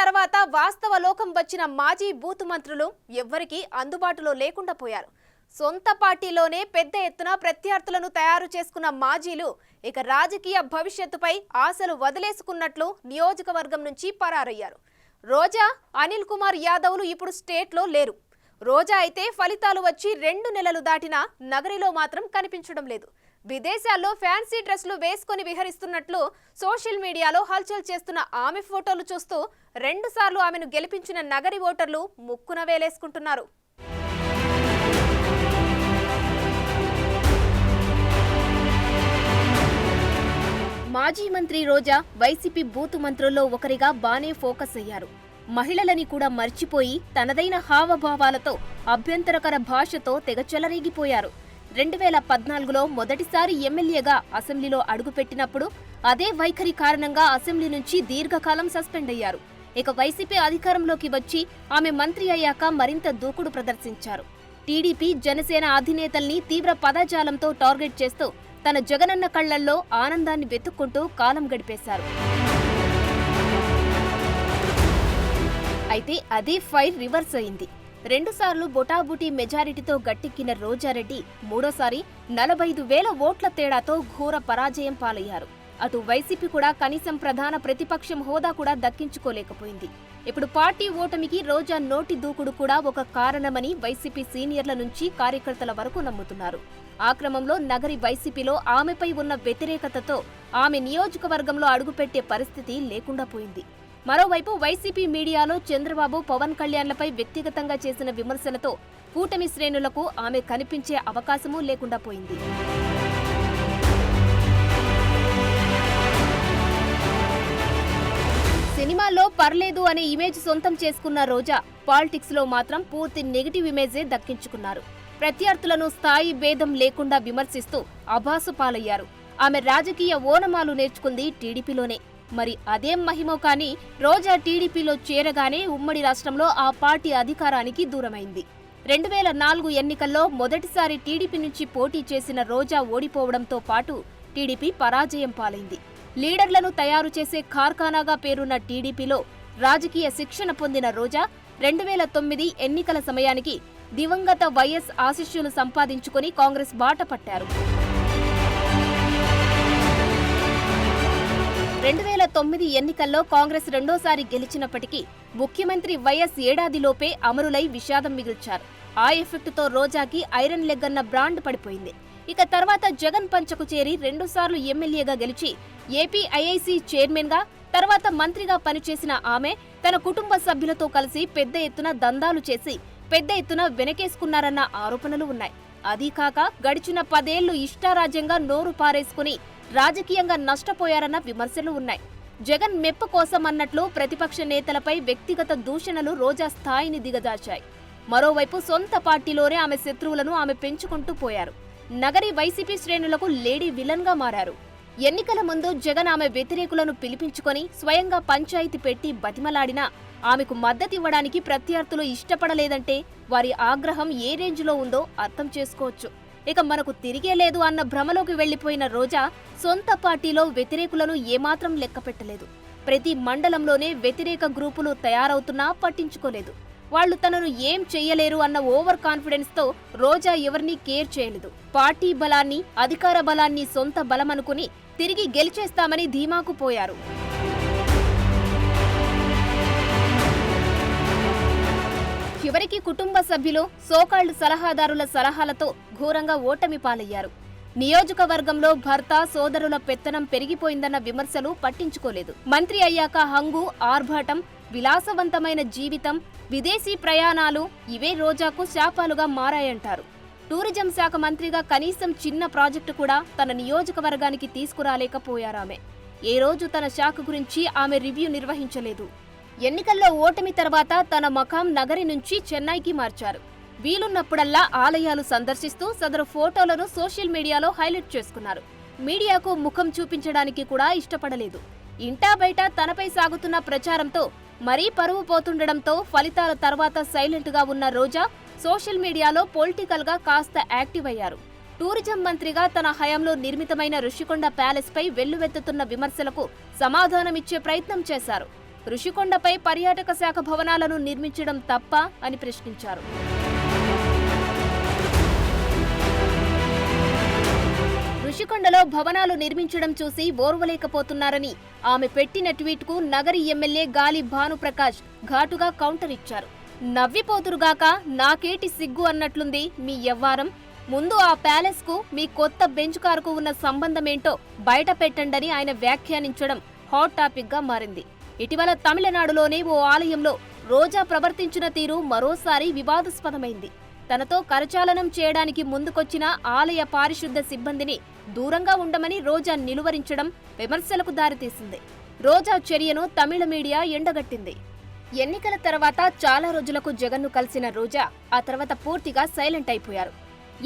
తర్వాత వాస్తవ లోకం వచ్చిన మాజీ బూత్ మంత్రులు ఎవ్వరికీ అందుబాటులో లేకుండా పోయారు. సొంత పార్టీలోనే పెద్ద ఎత్తున ప్రత్యర్థులను తయారు చేసుకున్న మాజీలు ఇక రాజకీయ భవిష్యత్తుపై ఆశలు వదిలేసుకున్నట్లు నియోజకవర్గం నుంచి పరారయ్యారు. రోజా, అనిల్ కుమార్ యాదవ్లు ఇప్పుడు స్టేట్లో లేరు. రోజా అయితే ఫలితాలు వచ్చి 2 నెలలు దాటినా నగరిలో మాత్రం కనిపించడం లేదు. విదేశాల్లో ఫ్యాన్సీ డ్రెస్లు వేసుకొని విహరిస్తున్నట్లు సోషల్ మీడియాలో హల్చల్ చేస్తున్న ఆమె ఫోటోలు చూస్తూ 2 సార్లు ఆమెను గెలిపించిన నగరి ఓటర్లు ముక్కున వేలేసుకుంటున్నారు. మాజీ మంత్రి రోజా వైసీపీ బూత్ మంత్రుల్లో ఒకరిగా బానే ఫోకస్ అయ్యారు. మహిళలని కూడా మర్చిపోయి తనదైన హావభావాలతో అభ్యంతరకర భాషతో తెగ చెలరేగిపోయారు. 2014లో మొదటిసారి ఎమ్మెల్యేగా అసెంబ్లీలో అడుగుపెట్టినప్పుడు అదే వైఖరి కారణంగా అసెంబ్లీ నుంచి దీర్ఘకాలం సస్పెండ్ అయ్యారు. ఇక వైసీపీ అధికారంలోకి వచ్చి ఆమె మంత్రి అయ్యాక మరింత దూకుడు ప్రదర్శించారు. టీడీపీ, జనసేన అధినేతల్ని తీవ్ర పదజాలంతో టార్గెట్ చేస్తూ తన జగనన్న కళ్లల్లో ఆనందాన్ని వెతుక్కుంటూ కాలం గడిపేశారు. అయితే అదే ఫైర్ రివర్స్ అయింది. 2 సార్లు బొటాబుటీ మెజారిటీతో గట్టెక్కిన రోజారెడ్డి మూడోసారి 45,000 ఓట్ల తేడాతో ఘోర పరాజయం పాలయ్యారు. అటు వైసీపీ కూడా కనీసం ప్రధాన ప్రతిపక్షం హోదా కూడా దక్కించుకోలేకపోయింది. ఇప్పుడు పార్టీ ఓటమికి రోజా నోటి దూకుడు కూడా ఒక కారణమని వైసీపీ సీనియర్ల నుంచి కార్యకర్తల వరకు నమ్ముతున్నారు. ఆ క్రమంలో నగరి వైసీపీలో ఆమెపై ఉన్న వ్యతిరేకతతో ఆమె నియోజకవర్గంలో అడుగుపెట్టే పరిస్థితి లేకుండా పోయింది. మరోవైపు వైసీపీ మీడియాలో చంద్రబాబు, పవన్ కళ్యాణ్లపై వ్యక్తిగతంగా చేసిన విమర్శలతో కూటమి శ్రేణులకు ఆమె కనిపించే అవకాశమూ లేకుండా పోయింది. సినిమాల్లో పర్లేదు అనే ఇమేజ్ సొంతం చేసుకున్న రోజా పాలిటిక్స్ లో మాత్రం పూర్తి నెగిటివ్ ఇమేజే దక్కించుకున్నారు. ప్రత్యర్థులను స్థాయి భేదం లేకుండా విమర్శిస్తూ అభాసు పాలయ్యారు. ఆమె రాజకీయ ఓనమాలు నేర్చుకుంది టీడీపీలోనే. మరి అదేం మహిమో కానీ రోజా టీడీపీలో చేరగానే ఉమ్మడి రాష్ట్రంలో ఆ పార్టీ అధికారానికి దూరమైంది. 2004 ఎన్నికల్లో మొదటిసారి టీడీపీ నుంచి పోటీ చేసిన రోజా ఓడిపోవడంతో పాటు టీడీపీ పరాజయం పాలైంది. లీడర్లను తయారు చేసే కార్ఖానాగా పేరున్న టీడీపీలో రాజకీయ శిక్షణ పొందిన రోజా 2009 ఎన్నికల సమయానికి దివంగత వైఎస్ ఆశీస్సులు సంపాదించుకుని కాంగ్రెస్ బాట పట్టారు. 2009 ఎన్నికల్లో కాంగ్రెస్ రెండోసారి గెలిచినప్పటికీ ముఖ్యమంత్రి వైఎస్ ఏడాదిలోపే అమరులై విషాదం మిగిల్చారు. ఆ ఎఫెక్టుతో రోజాకి ఐరన్ లెగ్ అన్న బ్రాండ్ పడిపోయింది. ఇక తర్వాత జగన్ పంచకు చేరి 2 సార్లు ఎమ్మెల్యేగా గెలిచి ఏపీ ఐఐసీ చైర్మన్ గా, తర్వాత మంత్రిగా పనిచేసిన ఆమె తన కుటుంబ సభ్యులతో కలిసి పెద్ద ఎత్తున దందాలు చేసి పెద్ద ఎత్తున వెనకేసుకున్నారన్న ఆరోపణలు ఉన్నాయి. అదీ కాక గడిచిన 10 ఏళ్లు ఇష్టారాజ్యంగా నోరు పారేసుకుని రాజకీయంగా నష్టపోయారన్న విమర్శలు ఉన్నాయి. జగన్ మెప్పు కోసం అన్నట్లు ప్రతిపక్ష నేతలపై వ్యక్తిగత దూషణలు రోజా స్థాయిని దిగజార్చాయి. మరోవైపు సొంత పార్టీలోనే ఆమె శత్రువులను ఆమె పెంచుకుంటూ పోయారు. నగరి వైసీపీ శ్రేణులకు లేడీ విలన్ గా మారారు. ఎన్నికల ముందు జగన్ ఆమె వ్యతిరేకులను పిలిపించుకొని స్వయంగా పంచాయతీ పెట్టి బతిమలాడినా ఆమెకు మద్దతివ్వడానికి ప్రత్యర్థులు ఇష్టపడలేదంటే వారి ఆగ్రహం ఏ రేంజ్లో ఉందో అర్థం చేసుకోవచ్చు. ఇక మనకు తిరిగే లేదు అన్న భ్రమలోకి వెళ్లిపోయిన రోజా సొంత పార్టీలో వ్యతిరేకులను ఏమాత్రం లెక్కపెట్టలేదు. ప్రతి మండలంలోనే వ్యతిరేక గ్రూపులు తయారవుతున్నా పట్టించుకోలేదు. వాళ్లు తనను ఏం చెయ్యలేరు అన్న ఓవర్ కాన్ఫిడెన్స్ తో రోజా ఎవరినీ కేర్ చేయలేదు. పార్టీ బలాన్ని, అధికార బలాన్ని సొంత బలమనుకుని తిరిగి గెలిచేస్తామని ధీమాకు పోయారు. చివరికి కుటుంబ సభ్యులు, సోకాల్డ్ సలహాదారుల సలహాలతో ఘోరంగా ఓటమి పాలయ్యారు. నియోజకవర్గంలో భర్త, సోదరుల పెత్తనం పెరిగిపోయిందన్న విమర్శలు పట్టించుకోలేదు. మంత్రి అయ్యాక హంగు, ఆర్భాటం, విలాసవంతమైన జీవితం, విదేశీ ప్రయాణాలు ఇవే రోజాకు శాపాలుగా మారాయంటారు. టూరిజం శాఖ మంత్రిగా కనీసం చిన్న ప్రాజెక్టు కూడా తన నియోజకవర్గానికి తీసుకురాలేకపోయారామె. ఏ రోజు తన శాఖ గురించి ఆమె రివ్యూ నిర్వహించలేదు. ఎన్నికల్లో ఓటమి తర్వాత తన మకాం నగరి నుంచి చెన్నైకి మార్చారు. వీలున్నప్పుడల్లా ఆలయాలు సందర్శిస్తూ సదరు ఫోటోలను సోషల్ మీడియాలో హైలైట్ చేసుకున్నారు. మీడియాకు ముఖం చూపించడానికి కూడా ఇష్టపడలేదు. ఇంటా బయట తనపై సాగుతున్న ప్రచారంతో మరీ పరువు పోతుండడంతో ఫలితాల తర్వాత సైలెంట్ గా ఉన్న రోజా సోషల్ మీడియాలో పొలిటికల్ గా కాస్త యాక్టివ్ అయ్యారు. టూరిజం మంత్రిగా తన హయాంలో నిర్మితమైన ఋషికొండ ప్యాలెస్ పై వెల్లువెత్తుతున్న విమర్శలకు సమాధానమిచ్చే ప్రయత్నం చేశారు. రుషికొండపై పర్యాటక శాఖ భవనాలను నిర్మించడం తప్ప అని ప్రశ్నించారు. రుషికొండలో భవనాలు నిర్మించడం చూసి ఓర్వలేకపోతున్నారని ఆమె పెట్టిన ట్వీట్కు నగరి ఎమ్మెల్యే గాలి భానుప్రకాష్ ఘాటుగా కౌంటర్ ఇచ్చారు. నవ్విపోతురుగాక నాకేటి సిగ్గు అన్నట్లుంది మీ యవ్వారం. ముందు ఆ ప్యాలెస్ కు మీ కొత్త బెంచ్ కారుకు ఉన్న సంబంధమేంటో బయట పెట్టండని ఆయన వ్యాఖ్యానించడం హాట్ టాపిక్ గా మారింది. ఇటీవల తమిళనాడులోనే ఓ ఆలయంలో రోజా ప్రవర్తించిన తీరు మరోసారి వివాదాస్పదమైంది. తనతో కరచాలనం చేయడానికి ముందుకొచ్చిన ఆలయ పారిశుద్ధ సిబ్బందిని దూరంగా ఉండమని రోజా నిలువరించడం విమర్శలకు దారితీసింది. రోజా చర్యను తమిళ మీడియా ఎండగట్టింది. ఎన్నికల తర్వాత చాలా రోజులకు జగన్ను కలిసిన రోజా ఆ తర్వాత పూర్తిగా సైలెంట్ అయిపోయారు.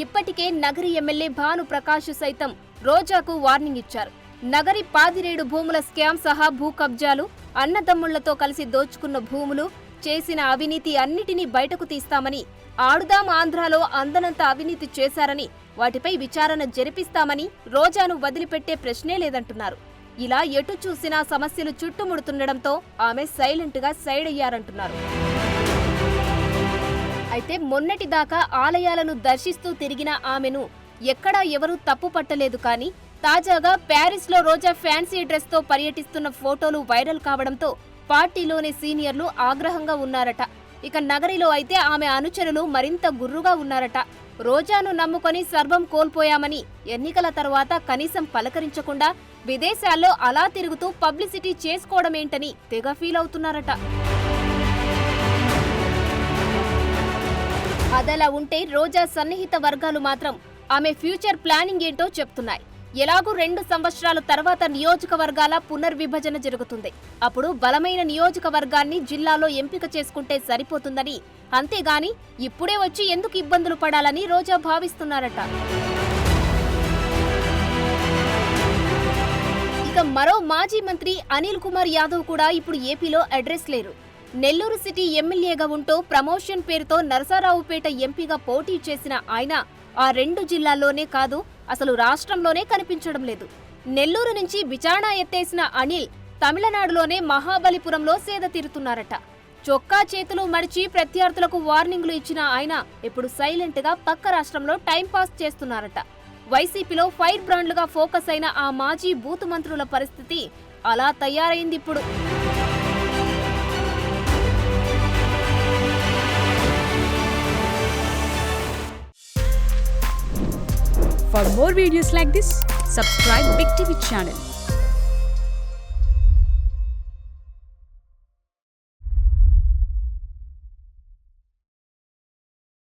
ఇప్పటికే నగరి ఎమ్మెల్యే భానుప్రకాష్ సైతం రోజాకు వార్నింగ్ ఇచ్చారు. నగరి పాదిరేడు భూముల స్కామ్ సహా భూ కబ్జాలు, అన్నదమ్ముళ్లతో కలిసి దోచుకున్న భూములు, చేసిన అవినీతి అన్నిటినీ బయటకు తీస్తామని, ఆడుదాం ఆంధ్రాలో అందనంత అవినీతి చేశారని, వాటిపై విచారణ జరిపిస్తామని రోజాను వదిలిపెట్టే ప్రశ్నే లేదంటున్నారు. ఇలా ఎటు చూసినా సమస్యలు చుట్టుముడుతుండడంతో ఆమె సైలెంట్ గా సైడ్ అయ్యారంటున్నారు. అయితే మొన్నటిదాకా ఆలయాలను దర్శిస్తూ తిరిగిన ఆమెను ఎక్కడా ఎవరూ తప్పు పట్టలేదు. కానీ తాజాగా ప్యారిస్ లో రోజా ఫ్యాన్సీ డ్రెస్ తో పర్యటిస్తున్న ఫోటోలు వైరల్ కావడంతో పార్టీలోని సీనియర్లు ఆగ్రహంగా ఉన్నారట. ఇక నగరిలో అయితే ఆమె అనుచరులు మరింత గుర్రుగా ఉన్నారట. రోజాను నమ్ముకొని సర్వం కోల్పోయామని, ఎన్నికల తర్వాత కనీసం పలకరించకుండా విదేశాల్లో అలా తిరుగుతూ పబ్లిసిటీ చేసుకోవడమేంటని తెగ ఫీల్ అవుతున్నారట. అదలా ఉంటే రోజా సన్నిహిత వర్గాలు మాత్రం ఆమె ఫ్యూచర్ ప్లానింగ్ ఏంటో చెప్తున్నాయి. ఎలాగూ 2 సంవత్సరాల తర్వాత నియోజకవర్గాల పునర్విభజన జరుగుతుంది. అప్పుడు బలమైన నియోజకవర్గాన్ని జిల్లాలో ఎంపిక చేసుకుంటే సరిపోతుందని, అంతేగాని ఇప్పుడే వచ్చి ఎందుకు ఇబ్బందులు పడాలని రోజా భావిస్తున్నారట. ఇక మరో మాజీ మంత్రి అనిల్ కుమార్ యాదవ్ కూడా ఇప్పుడు ఏపీలో అడ్రస్ లేరు. నెల్లూరు సిటీ ఎమ్మెల్యేగా ఉంటూ ప్రమోషన్ పేరుతో నరసరావుపేట ఎంపీగా పోటీ చేసిన ఆయన ఆ 2 జిల్లాల్లోనే కాదు, అసలు రాష్ట్రంలోనే కనిపించడం లేదు. నెల్లూరు నుంచి బిచాణా ఎత్తేసిన అనిల్ తమిళనాడులోనే మహాబలిపురంలో సేద తీరుతున్నారట. చొక్కా చేతులు మడిచి ప్రత్యర్థులకు వార్నింగ్లు ఇచ్చిన ఆయన ఇప్పుడు సైలెంట్ గా పక్క రాష్ట్రంలో టైంపాస్ చేస్తున్నారట. వైసీపీలో ఫైర్ బ్రాండ్లుగా ఫోకస్ అయిన ఆ మాజీ బూతు మంత్రుల పరిస్థితి అలా తయారైంది ఇప్పుడు. For more videos like this, subscribe Big TV channel.